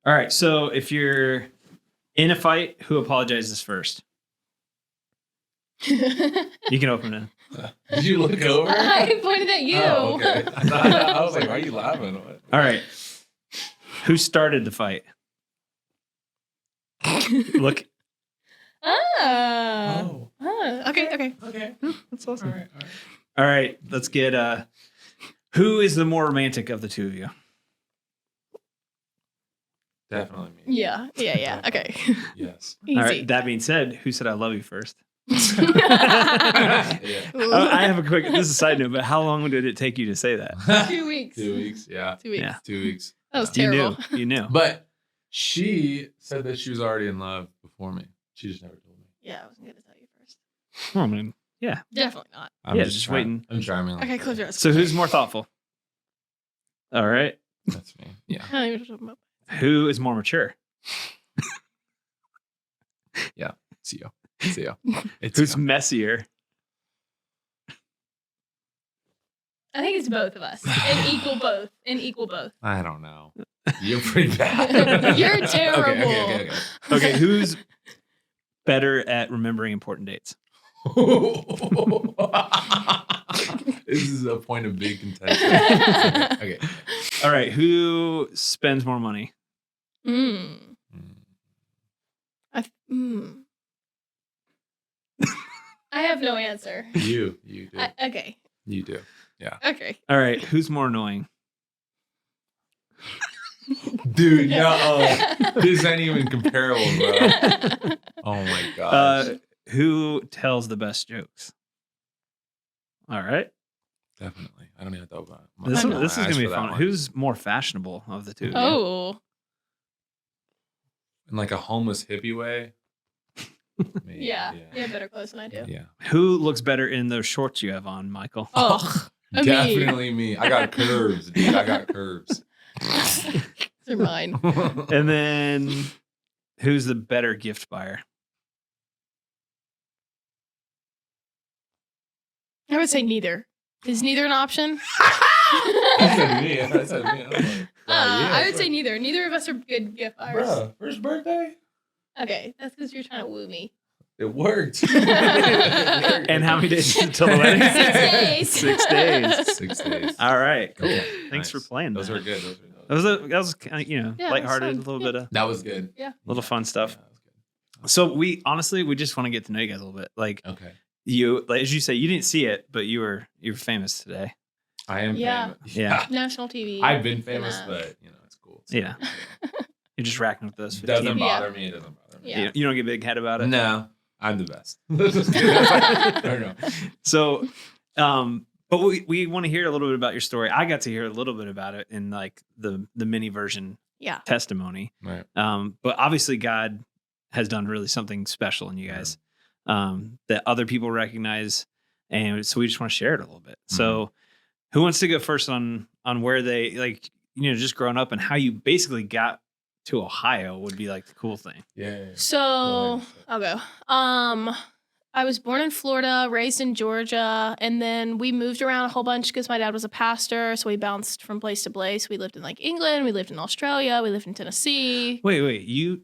All right. So if you're in a fight, who apologizes first? You can open it. Did you look over? I pointed at you. Oh, okay. I was like, why are you laughing? What? All right. Who started the fight? Look. Oh. Okay. Okay. That's awesome. All right. All right. Let's get who is the more romantic of the two of you? Definitely me. Yeah. Okay. Yes. Easy. All right. That being said, who said I love you first? Yeah. I have a quick. This is a side note, but how long did it take you to say that? 2 weeks. 2 weeks. Yeah. 2 weeks. Yeah. 2 weeks. That was You terrible. knew. You knew. But she said that she was already in love before me. She just never told me. Yeah, I wasn't gonna tell you first. Well, I mean, yeah. Definitely not. I'm Yeah, just waiting. I'm charming. Okay, close your eyes. So who's more thoughtful? All right. That's me. Yeah. I don't even know what you're talking about. Who is more mature? See you. See you. It's Who's you. messier? I think it's both of us. And equal both. I don't know. You're pretty bad. You're terrible. Okay. Okay, who's better at remembering important dates? This is a point of big contention. Okay. All right, who spends more money? I have no answer. You do. Okay. You do. Yeah. Okay. All right, who's more annoying? Dude, no. This ain't even comparable, bro. Oh my gosh. Who tells the best jokes? All right. Definitely. I don't even thought about it. This I know. is going to be for that fun. one. Who's more fashionable of the two? Oh. In like a homeless hippie way? Me, Yeah. You have better clothes than I do. Yeah. Who looks better in those shorts you have on, Michael? Oh. Me. Definitely me. I got curves, dude. I got curves. They're mine. And then who's the better gift buyer? I would say neither. Is neither an option? I said me. I said me. I'm like, yeah, I would say neither. Neither of us are good gift buyers. Bruh, first birthday? Okay, that's because you're trying to woo me. It worked. And how many days until the wedding? 6 days. 6 days. 6 days. All right. Cool. Okay, Thanks nice. for playing. Those that. were good. That was kind of, Yeah, that's lighthearted, a fun. little Yeah. bit of That was good. Yeah. little fun stuff. Yeah, that was good. So we just want to get to know you guys a little bit. Like Okay. you, like, as you say, you didn't see it, but you were famous today. I am Yeah. famous. Yeah. National TV. I've been famous, Yeah. but it's cool. Yeah. You're just racking with those It 15. doesn't Yeah. bother me. It doesn't bother me. Yeah. You don't get a big head about it. No, I'm the best. Just kidding. I don't know. So, but we want to hear a little bit about your story. I got to hear a little bit about it in like the mini version Yeah. testimony. Right. But obviously God has done really something special in you guys that other people recognize. And so we just want to share it a little bit. So who wants to go first on where they just growing up and how you basically got to Ohio would be like the cool thing. Yeah. So I'll go. I was born in Florida, raised in Georgia, and then we moved around a whole bunch because my dad was a pastor. So we bounced from place to place. We lived in like England, we lived in Australia, we lived in Tennessee. Wait, you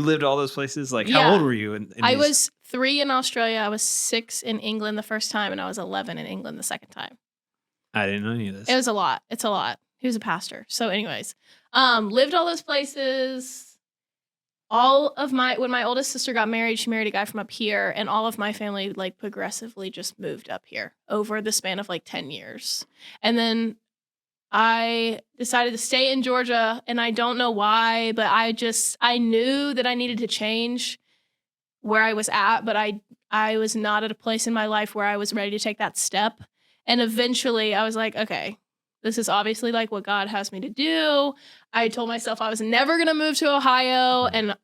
lived all those places? Like how Yeah. old were you? In I these- was 3 in Australia. I was 6 in England the first time, and I was 11 in England the second time. I didn't know any of this. It was a lot. It's a lot. He was a pastor. So, anyways, lived all those places. When my oldest sister got married, she married a guy from up here, and all of my family like progressively just moved up here over the span of like 10 years. And then I decided to stay in Georgia, and I don't know why, but I knew that I needed to change where I was at, but I was not at a place in my life where I was ready to take that step. And eventually I was like, okay, this is obviously like what God has me to do. I told myself I was never going to move to Ohio. And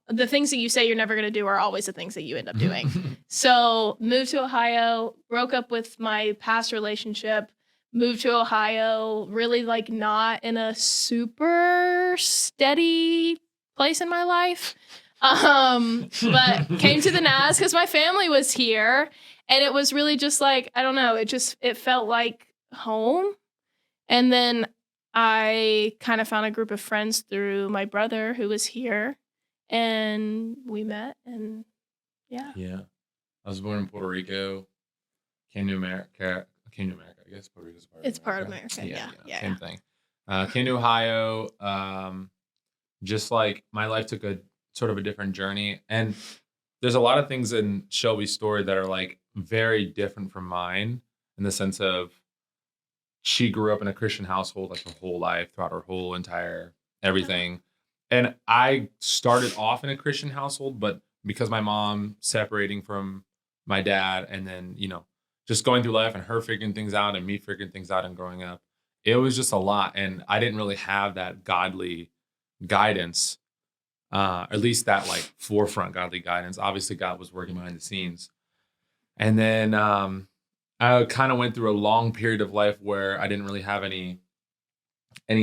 the things that you say you're never going to do are always the things that you end up doing. So moved to Ohio, broke up with my past relationship, moved to Ohio, really like not in a super steady place in my life. But came to the NAS because my family was here. And it was really just like, I don't know, it felt like home. And then I kind of found a group of friends through my brother who was here, and we met, and yeah. Yeah. I was born in Puerto Rico, came to America. I guess Puerto Rico's part of America. It's part of America. Yeah. Same thing. Came to Ohio. Just like my life took a sort of a different journey. And there's a lot of things in Shelby's story that are like very different from mine in the sense of she grew up in a Christian household like her whole life, throughout her whole entire everything. And I started off in a Christian household, but because my mom separating from my dad and then, just going through life and her figuring things out and me figuring things out and growing up, it was just a lot. And I didn't really have that godly guidance, at least that like forefront godly guidance. Obviously, God was working behind the scenes. And then I kind of went through a long period of life where I didn't really have any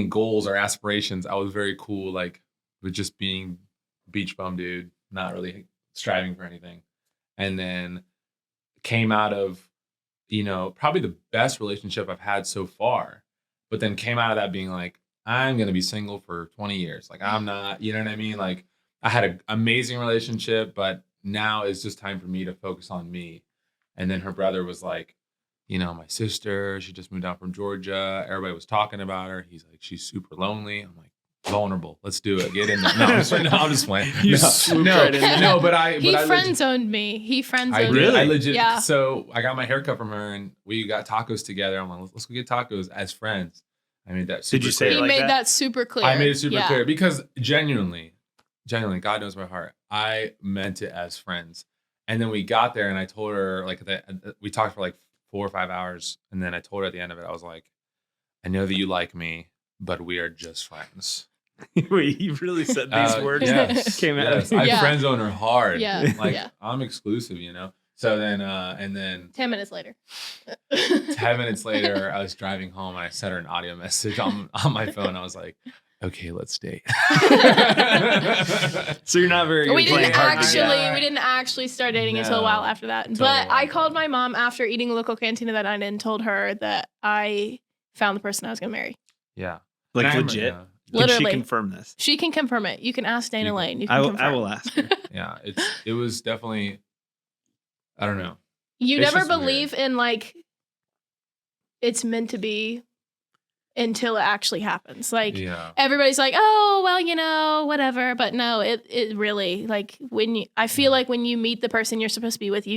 goals or aspirations. I was very cool, like with just being beach bum dude, not really striving for anything. And then came out of, probably the best relationship I've had so far, but then came out of that being like, I'm going to be single for 20 years. Like I'm not, you know what I mean? Like I had an amazing relationship, but now it's just time for me to focus on me. And then her brother was like, my sister, she just moved out from Georgia. Everybody was talking about her. He's like, she's super lonely. I'm like, vulnerable. Let's do it. Get in there. No, I'm just playing. No, but he friend zoned me. He friend zoned me. Really? I legit. Yeah. So I got my haircut from her, and we got tacos together. I'm like, let's go get tacos as friends. I made that. Did you say he it like made that super clear? I made it super clear because genuinely, God knows my heart. I meant it as friends. And then we got there, and I told her like that. We talked for like 4 or 5 hours, and then I told her at the end of it, I was like, I know that you like me, but we are just friends. Wait, you really said these words? Yes, came out. Yes. I friend zone her hard. Yeah. Like I'm exclusive, So then, and then 10 minutes later. 10 minutes later, I was driving home and I sent her an audio message on my phone. I was like, okay, let's date. So you're not very good. We didn't actually start dating until a while after that. Totally. But I called my mom after eating local cantina that night and told her that I found the person I was going to marry. Yeah. Like legit? Literally. Can she confirm this? She can confirm it. You can ask Dana Lane. I will ask her. Yeah. It was definitely, I don't know. You never believe in like, it's meant to be until it actually happens. Like everybody's like, oh, well, whatever. But no, it really like I feel like when you meet the person you're supposed to be with,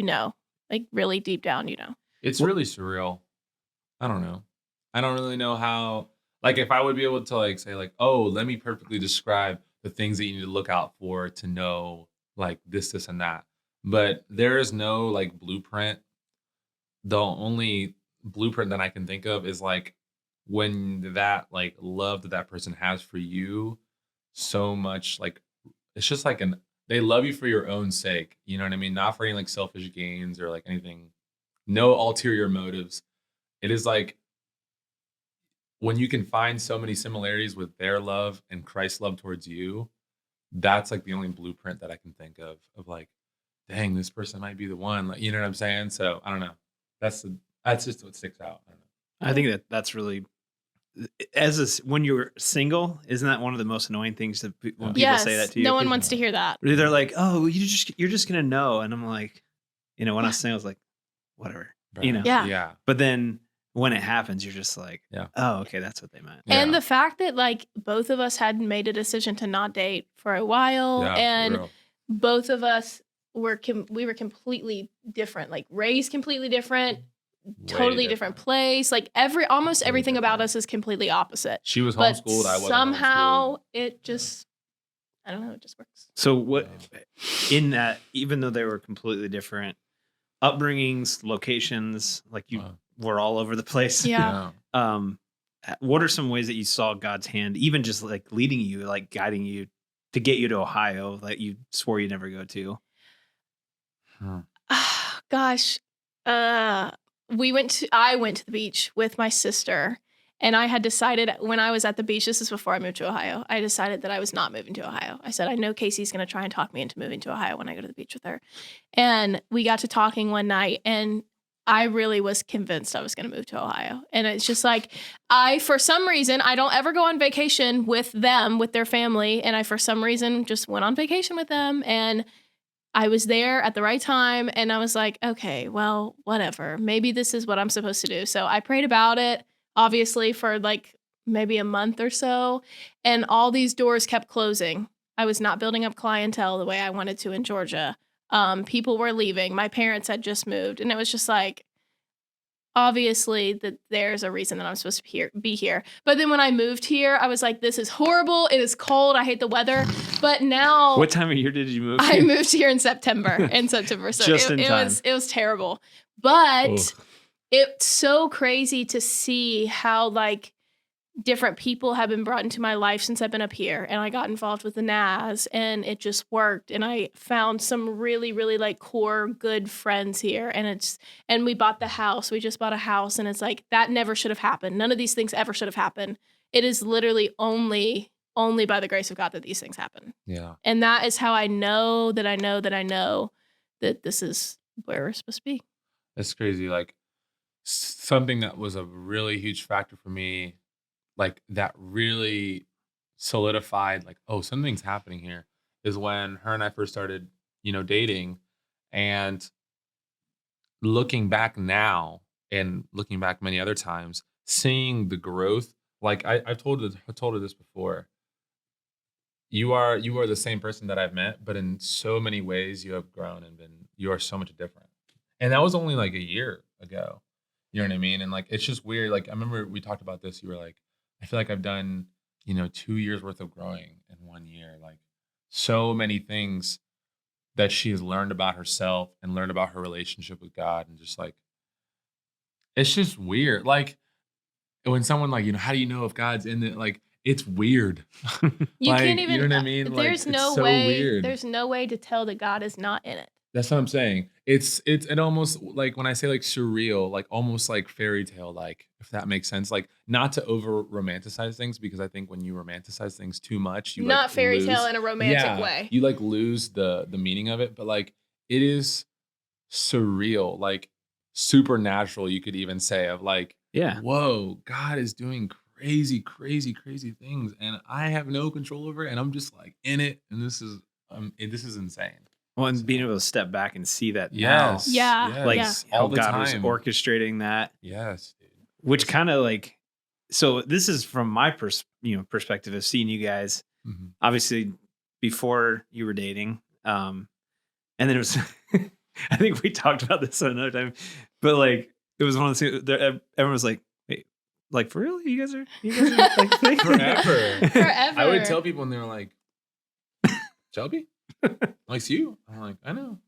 like really deep down, It's really surreal. I don't know. I don't really know how, like if I would be able to like say like, oh, let me perfectly describe the things that you need to look out for to know like this, and that. But there is no like blueprint. The only blueprint that I can think of is like when that like love that person has for you so much, like it's just like they love you for your own sake. You know what I mean? Not for any like selfish gains or like anything, no ulterior motives. It is like when you can find so many similarities with their love and Christ's love towards you, that's like the only blueprint that I can think of like, dang, this person might be the one. Like, you know what I'm saying? So I don't know. That's just what sticks out. I don't know. I think that's really, when you're single, isn't that one of the most annoying things that when people say that to you? No one wants to hear that. They're like, oh, you're just gonna know, and I'm like, when I was single, I was like, whatever, right. Yeah. But then when it happens, you're just like, oh, okay, that's what they meant. And the fact that like both of us had made a decision to not date for a while, and both of us were completely different, like raised completely different, totally different place. Like almost everything about us is completely opposite. She was homeschooled. I wasn't. Somehow it just, I don't know, it just works. So what in that, even though they were completely different upbringings, locations, like you were all over the place. Yeah. What are some ways that you saw God's hand, even just like leading you, like guiding you to get you to Ohio that you swore you'd never go to? Gosh. I went to the beach with my sister, and I had decided when I was at the beach, this is before I moved to Ohio, I decided that I was not moving to Ohio. I said, I know Casey's going to try and talk me into moving to Ohio when I go to the beach with her. And we got to talking one night, and I really was convinced I was going to move to Ohio. And it's just like, for some reason, I don't ever go on vacation with them, with their family. And I, for some reason, just went on vacation with them. And I was there at the right time. And I was like, okay, well, whatever. Maybe this is what I'm supposed to do. So I prayed about it, obviously, for like maybe a month or so. And all these doors kept closing. I was not building up clientele the way I wanted to in Georgia. People were leaving. My parents had just moved. And it was just like, obviously that there's a reason that I'm supposed to be here. But then when I moved here, I was like, this is horrible. It is cold. I hate the weather. But now, what time of year did you move? I moved here in September. So just in time. It was terrible. But Oof. it's so crazy to see how like different people have been brought into my life since I've been up here. And I got involved with the NAS and it just worked. And I found some really, really like core good friends here. And we bought the house. We just bought a house. And it's like, that never should have happened. None of these things ever should have happened. It is literally only by the grace of God that these things happen. Yeah. And that is how I know that this is where we're supposed to be. It's crazy. Like something that was a really huge factor for me, like that really solidified like, oh, something's happening here, is when her and I first started, dating. And looking back now and looking back many other times, seeing the growth, like I told her this before. You are the same person that I've met, but in so many ways you have grown and you are so much different. And that was only like a year ago. You know what I mean? And like, it's just weird. Like, I remember we talked about this. You were like, I feel like I've done, 2 years worth of growing in 1 year. Like so many things that she has learned about herself and learned about her relationship with God. And just like, it's just weird. Like when someone like, how do you know if God's in it? Like, it's weird. You like, can't even, you know what I mean? There's like, no it's so way, weird. there's no way to tell that God is not in it. That's what I'm saying. It almost like when I say like surreal, like almost like fairy tale, like if that makes sense. Like not to over romanticize things, because I think when you romanticize things too much, you not like fairy lose, tale in a romantic way. You like lose the meaning of it. But like it is surreal, like supernatural. You could even say of like, Yeah. whoa, God is doing crazy, crazy, crazy things, and I have no control over it, and I'm just like in it, and this is insane. Well, and being able to step back and see that Yes. now, Yeah. like Yeah. how All the God time. was orchestrating that, Yes, dude. which kind of like, so this is from my perspective of seeing you guys, Mhm. obviously before you were dating, and then it was, I think we talked about this another time, but like it was one of those things that everyone was like, wait, like for real, you guys are like thinking? Forever. Forever. I would tell people, and they were like, Shelby likes you. I'm like, I know.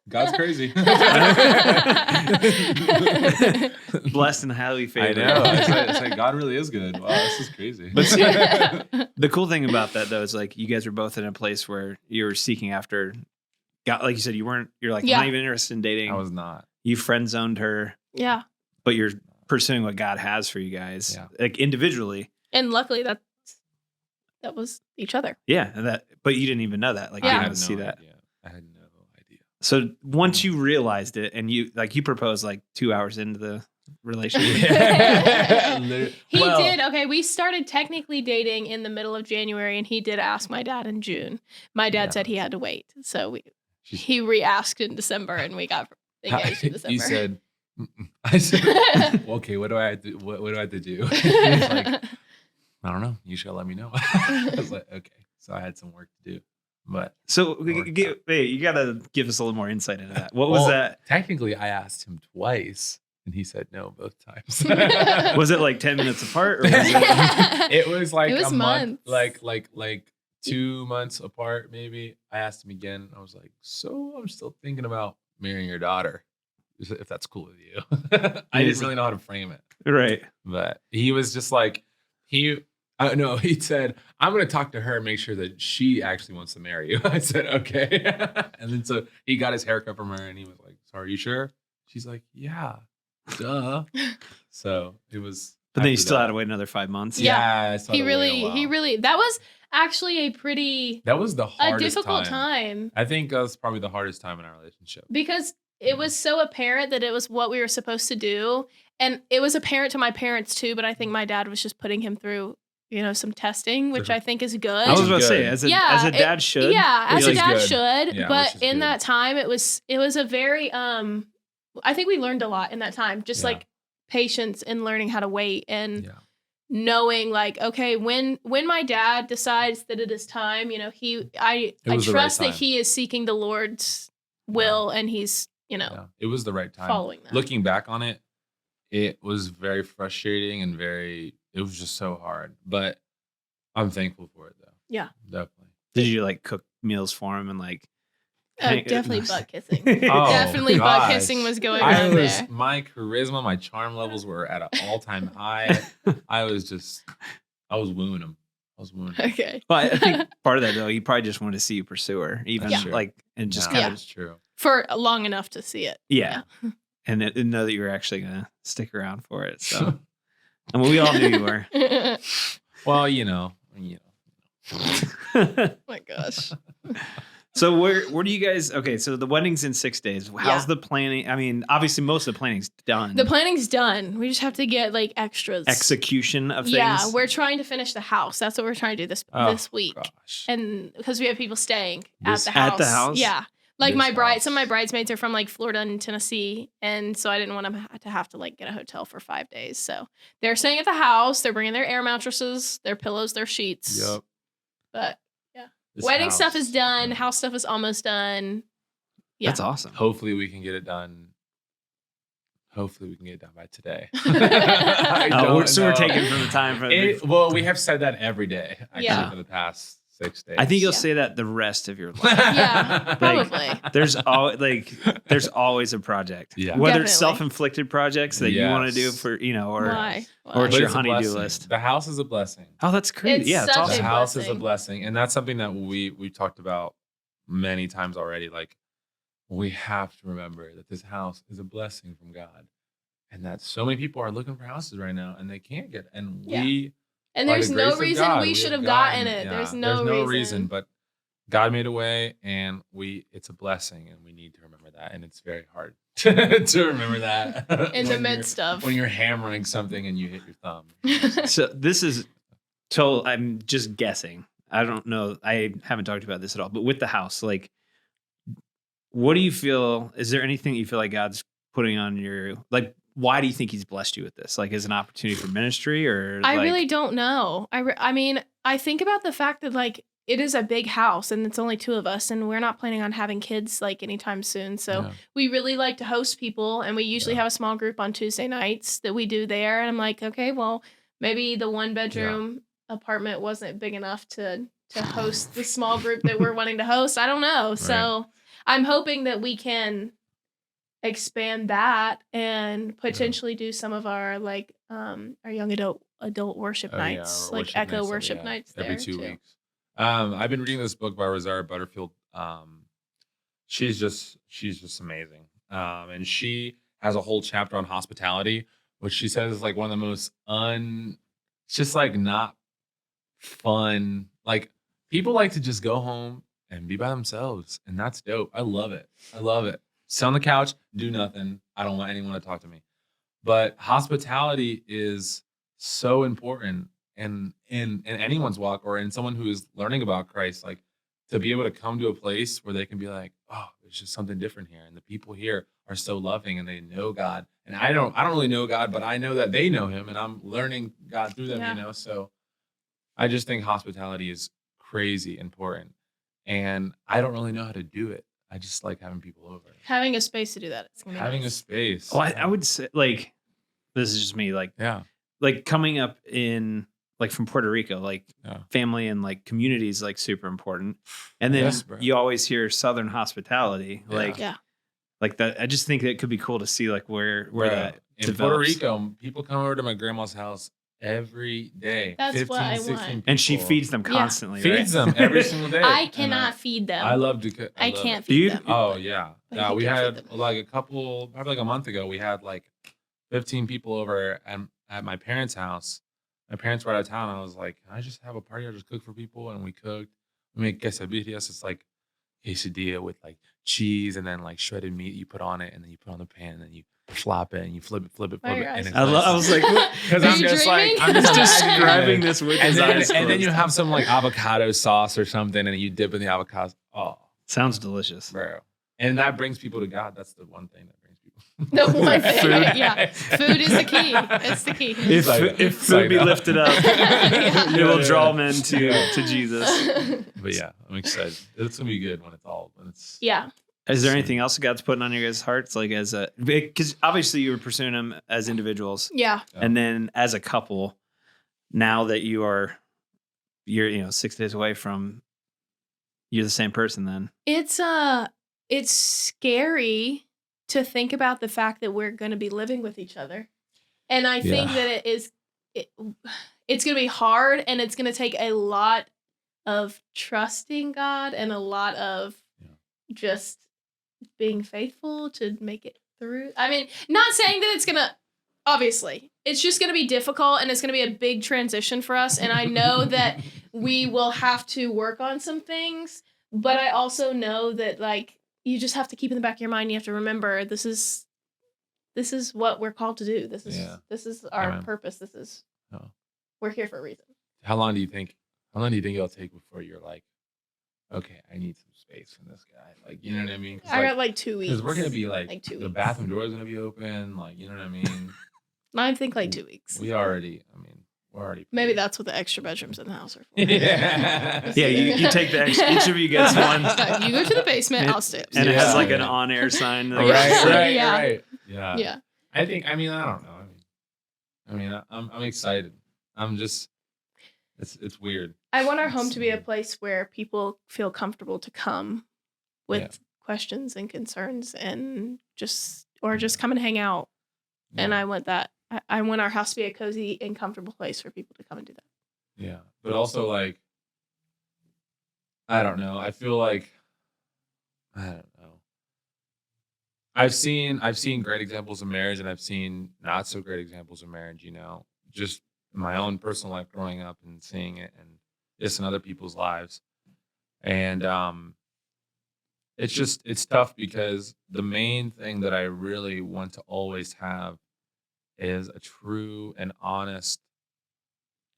God's crazy. Blessed and highly I favored. know. It's like God really is good. Wow, this is crazy. But see, the cool thing about that though is like you guys were both in a place where you were seeking after God. Like you said, you're like Yeah. not even interested in dating. I was not. You friend zoned her, Yeah. but you're pursuing what God has for you guys, Yeah. like individually. And luckily that was each other. Yeah, and but you didn't even know that. Like Yeah. you I didn't had even see no that. idea. I had no idea. So once you realized it, and you proposed like 2 hours into the relationship. He did. Okay, we started technically dating in the middle of January, and he did ask my dad in June. My dad Yeah. said he had to wait, so he re-asked in December, and we got engaged in December. You said, "Mm-mm." I said, okay, what do I have to, what do I have to do? He's like, I don't know. You should let me know. I was like, okay. So I had some work to do. But So you got to give us a little more insight into that. What was that? Technically, I asked him twice, and he said no both times. Was it like 10 minutes apart, or was it? It was like It was a month, months. like 2 months apart, maybe. I asked him again. I was like, so I'm still thinking about marrying your daughter, if that's cool with you. I didn't really know how to frame it. Right. But he was just like, he said, I'm going to talk to her and make sure that she actually wants to marry you. I said, okay. And then so he got his haircut from her and he was like, so are you sure? She's like, yeah, duh. So it was. But then you after still that. had to wait another 5 months. Yeah. I still he had to wait a really, while. that was actually That was the hardest difficult time. I think that was probably the hardest time in our relationship. Because it was so apparent that it was what we were supposed to do. And it was apparent to my parents too, but I think my dad was just putting him through, some testing, which I think is good. I was about to say, Good. as a dad should. Yeah, as a Which is dad good. should. Yeah, But which is in good. that time, it was a very I think we learned a lot in that time, just Yeah. like patience and learning how to wait and Yeah. knowing like, okay, when my dad decides that it is time, I was the right trust that time. he is seeking the Lord's will and he's, Yeah. It was the right time. following that. Looking back on it, it was very frustrating and it was just so hard. But I'm thankful for it though. Yeah. Definitely. Did you like cook meals for him and like? Definitely butt kissing. Oh, Definitely butt gosh. kissing was going I on was there. my charisma, my charm levels were at an all-time high. I was wooing him. Okay. Well, I think part of that though, he probably just wanted to see you pursue her, even That's true. like, and just No, kind Yeah. of, it's true. For long enough to see it. yeah, and know that you were actually gonna stick around for it. So, and we all knew you were. Oh Well, my gosh. So where do you guys? Okay, so the wedding's in 6 days. How's Yeah. the planning? I mean, obviously most of the planning's done. The planning's done. We just have to get like extras. Execution of things. Yeah, we're trying to finish the house. That's what we're trying to do this week. Gosh. And because we have people staying This- at the house. At the house? Yeah. Like This some of my house. bridesmaids are from like Florida and Tennessee. And so I didn't want them to have to like get a hotel for 5 days. So they're staying at the house. They're bringing their air mattresses, their pillows, their sheets. Yep. But This wedding stuff house. is done. House stuff is almost done. Yeah. That's awesome. Hopefully we can get it done. Hopefully we can get it done by today. So we're taking from the time for Well, we have said that every day, actually, Yeah. for the past 6 days. I think you'll Yeah. say that the rest of your life. Yeah, probably. There's always a project. Yeah. Whether it's Definitely. self-inflicted projects that you want to do Yes. for, or Why? or it's But your it's a honey-do blessing. list. The house is a blessing. Oh, that's crazy. It's Yeah, it's such awesome. The a house is a blessing. blessing, and that's something that we talked about many times already. Like, we have to remember that this house is a blessing from God, and that so many people are looking for houses right now and they can't get. And Yeah. we, And by there's the no grace of reason God, we should have gotten- gotten it. yeah, There's no reason. but God made a way, and it's a blessing, and we need to remember that. And it's very hard to remember that In the when midst of. when you're hammering something and you hit your thumb. So this is I'm just guessing. I don't know. I haven't talked about this at all. But with the house, like, what do you feel? Is there anything you feel like God's putting on your, like, why do you think he's blessed you with this? Like, as an opportunity for ministry, or I like, really don't know. I mean, I think about the fact that like it is a big house and it's only 2 of us and we're not planning on having kids like anytime soon. So Yeah. we really like to host people and we usually Yeah. have a small group on Tuesday nights that we do there. And I'm like, okay, well, maybe the 1-bedroom apartment wasn't big enough to host the small group that we're wanting to host. I don't know. So I'm hoping that we can expand that and potentially do some of our like our young adult worship Oh, yeah, nights, our like worship Echo nights, worship nights every there 2 too. weeks. I've been reading this book by Rosaria Butterfield. She's just amazing. And she has a whole chapter on hospitality, which she says is like one of the most it's just like not fun. Like, people like to just go home and be by themselves, and that's dope. I love it. Sit on the couch, do nothing. I don't want anyone to talk to me. But hospitality is so important in anyone's walk, or in someone who is learning about Christ, like, to be able to come to a place where they can be like, oh, there's just something different here, and the people here are so loving and they know God. And I don't really know God, but I know that they know him, and I'm learning God through them, Yeah. So I just think hospitality is crazy important, and I don't really know how to do it. I just like having people over. Having a space to do that. It's gonna be Having a nice. space. Well, I would say, like, this is just me, like, Yeah. like coming up in, like, from Puerto Rico, like, Yeah. family and like community is like super important. And then Yes, bro. you always hear Southern hospitality, Yeah. like, Yeah. like that. I just think that it could be cool to see, like, where Bro, that in develops. Puerto Rico, people come over to my grandma's house every day. That's 15, what I 16 want. And she people. feeds them Yeah. constantly, Feeds right? them every single day. I And cannot feed them. I love to cook. I love can't it. Do feed you? them. Oh yeah, But yeah. he We can feed had them. like probably like a month ago. We had like 15 people over at my parents' house. My parents were out of town. I was like, can I just have a party? I just cook for people, and we cooked. We make quesadillas. It's like quesadilla with like cheese and then like shredded meat you put on it, and then you put on the pan, and then you flop it and you flip it, Why are and your eyes it's I was like, because Are I'm you just like dreaming? I'm just describing this with and his then, eyes and then you closed. have some like avocado sauce or something, and you dip in the avocado. Oh, Sounds delicious. bro! And that brings people to God. That's the one thing that brings people. The one thing, Food. yeah. Food is the key. It's the key. If It's food like be that. lifted up, Yeah. it will Yeah. draw men to Yeah. Jesus. But yeah, I'm excited. It's gonna be good when it's. Yeah. Is there anything else God's putting on your guys' hearts, like as a, because obviously you were pursuing them as individuals, Yeah. and then as a couple, now that you're 6 days away from, you're the same person then. It's scary to think about the fact that we're going to be living with each other. And I think that it's going to be hard, and it's going to take a lot of trusting God and a lot of just being faithful to make it through. I mean, not saying that it's going to, obviously, it's just going to be difficult, and it's going to be a big transition for us. And I know that we will have to work on some things, but I also know that, like, you just have to keep in the back of your mind, you have to remember this is what we're called to do. This is our Amen. purpose. We're here for a reason. How long do you think it'll take before you're like, okay, I need some space from this guy? Like, you know what I mean? I got like 2 weeks. Because we're gonna be like 2 the weeks. bathroom door is gonna be open. Like, you know what I mean? I think like 2 weeks. We're already. Maybe that's what the extra bedrooms in the house are for. Yeah. Yeah, you take the extra, each of you gets one, You go to the basement, I'll stay upstairs. and it has like an Yeah. on-air sign. Right. Yeah. Yeah. Yeah. I don't know. I'm excited. I'm just. It's weird. I want our home to be a place where people feel comfortable to come with questions and concerns and just come and hang out. Yeah. And I want that. I want our house to be a cozy and comfortable place for people to come and do that. Yeah, but also like, I don't know. I feel like, I don't know. I've seen great examples of marriage, and I've seen not so great examples of marriage. Just in my own personal life growing up and seeing it, and just in other people's lives, and it's tough because the main thing that I really want to always have is a true and honest,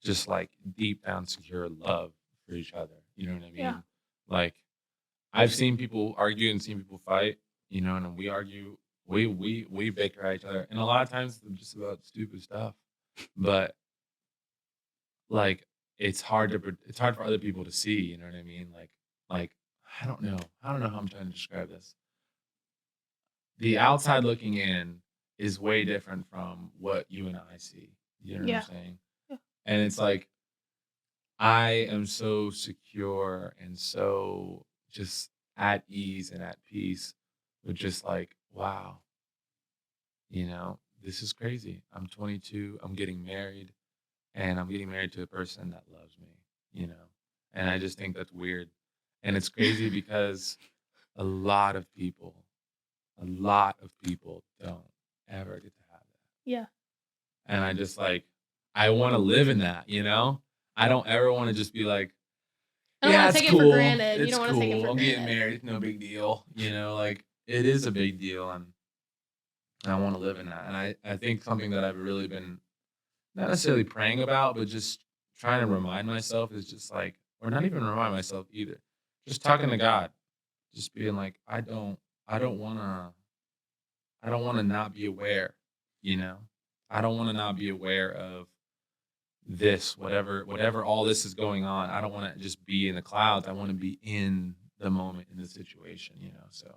just like deep down secure love for each other. You know what I mean? Yeah. Like, I've seen people argue and seen people fight, and we argue, we bicker at each other. And a lot of times it's just about stupid stuff. But like, it's hard for other people to see, you know what I mean? Like I don't know how I'm trying to describe this. The outside looking in is way different from what you and I see. You know what I'm saying? Yeah. And it's like, I am so secure and so just at ease and at peace with just like, wow, this is crazy. I'm 22, I'm getting married, and I'm getting married to a person that loves me, and I just think that's weird. And it's crazy because a lot of people don't ever get to have that. Yeah. And I just like, I want to live in that, I don't ever want to just be like, I don't want to it's take it for cool. granted. You It's don't want to take it for I'm getting granted. married, no big deal. Like, it is a big deal, and I want to live in that. And I think something that I've really been not necessarily praying about, but just trying to remind myself is just like, or not even remind myself either, just talking to God, just being like, I don't want to not be aware, I don't want to not be aware of this, whatever all this is going on. I don't want to just be in the clouds. I want to be in the moment, in the situation, so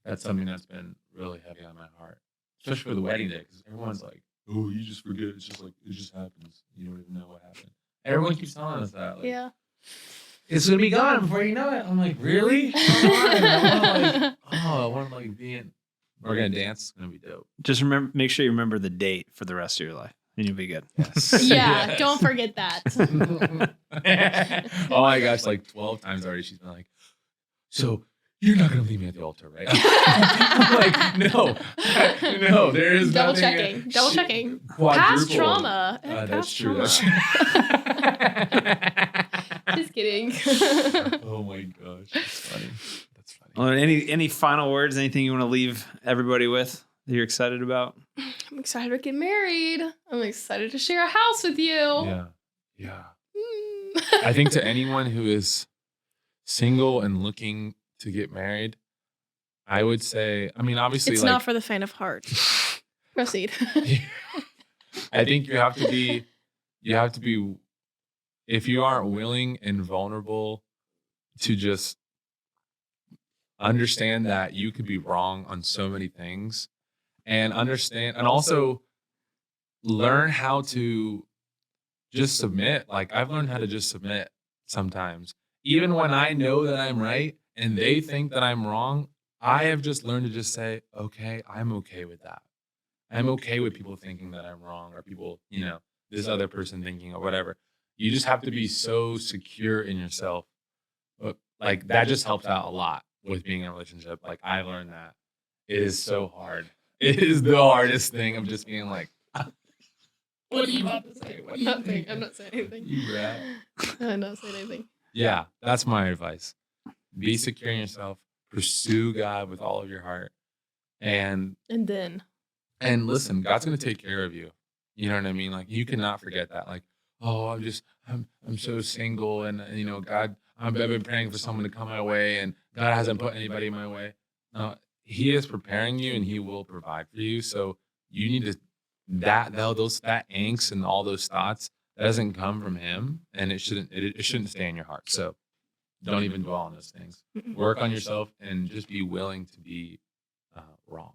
that's something that's been really heavy on my heart, especially for the wedding day, because everyone's like, oh, you just forget. It's just like, it just happens. You don't even know what happened. Everyone keeps telling us that. Like, Yeah. it's going to be gone before you know it. I'm like, really? I want to like be in. We're going to dance. It's going to be dope. Just make sure you remember the date for the rest of your life, and you'll be good. Yes. Yeah. Yes. Don't forget that. Oh my gosh, like 12 times already she's been like, so you're not going to leave me at the altar, right? I'm like, no, there is Double nothing. checking. Past Quadruple. trauma. That's Past true. trauma. Just kidding. Oh my gosh, that's funny. Well, any final words? Anything you want to leave everybody with that you're excited about? I'm excited to get married. I'm excited to share a house with you. Yeah. I think to anyone who is single and looking to get married, I would say, I mean, obviously, it's like, not for the faint of heart. Proceed. I think you have to be, if you aren't willing and vulnerable to just understand that you could be wrong on so many things, and understand, and also learn how to just submit. Like, I've learned how to just submit sometimes. Even when I know that I'm right and they think that I'm wrong, I have just learned to just say, okay, I'm okay with that. I'm okay with people thinking that I'm wrong, or people, this other person thinking, or whatever. You just have to be so secure in yourself. But like, that just helps out a lot with being in a relationship. Like, I've learned that it is so hard. It is the hardest thing of just being like, what are you about to say? What are you Nothing. I'm not saying anything. You rat. I'm not saying anything. Yeah, that's my advice. Be secure in yourself. Pursue God with all of your heart. And listen, God's going to take care of you. You know what I mean? Like, you cannot forget that. Like, oh, I'm so single, and God, I've been praying for someone to come my way, and God hasn't put anybody in my way. No, He is preparing you, and He will provide for you. So you need to, that angst and all those thoughts, that doesn't come from Him, and it shouldn't stay in your heart. So don't even dwell on those things. Work on yourself and just be willing to be wrong.